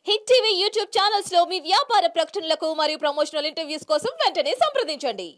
Hit TV YouTube channels లో మీ వ్యాపార ప్రకటనలకు మరియు ప్రమోషనల్ ఇంటర్వ్యూస్ కోసం వెంటనే సంప్రదించండి.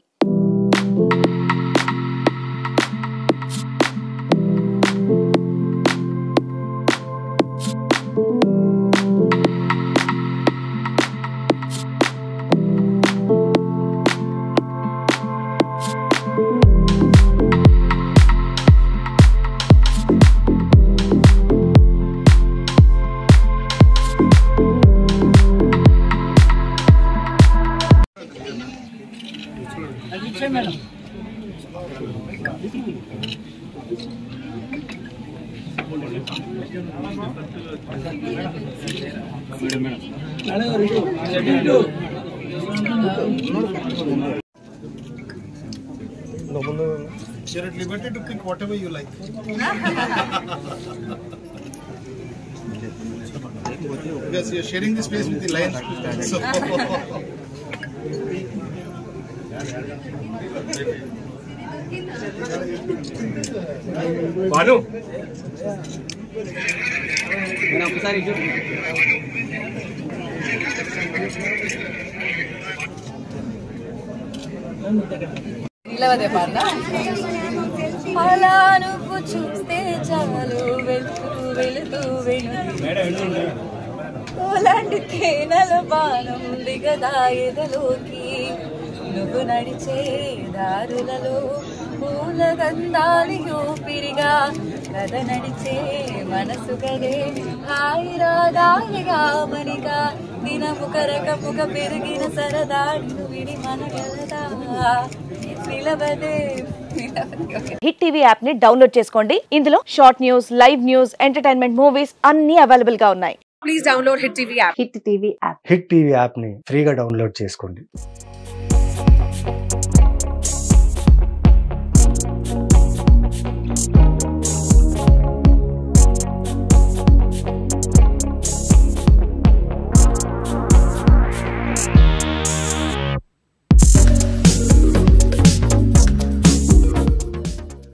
You're at liberty to pick whatever you like. Because you're sharing the space with the Lions. So. Banu. అలా నువ్వు చూస్తే చాలు వెళ్తూ వెళుతూ వెనులాంటి తేనెల బాణం దిగదా ఎదలోకి నువ్వు నడిచే దారులలో పూల గంధాలి ఊపిరిగా కథ నడిచే మనసు కదే హాయి రాగాలిగా మనిగా దినము కరకముగ పెరిగిన సరదాడిను విడి మనగలదా నిలవదే. హిట్ టీవీ యాప్ ని డౌన్లోడ్ చేసుకోండి. ఇందులో short news, live news, entertainment movies అన్ని అవైలబుల్ గా ఉన్నాయి. Please download hit TV app. Hit TV app hit TV app ని ఫ్రీగా డౌన్లోడ్ చేసుకోండి.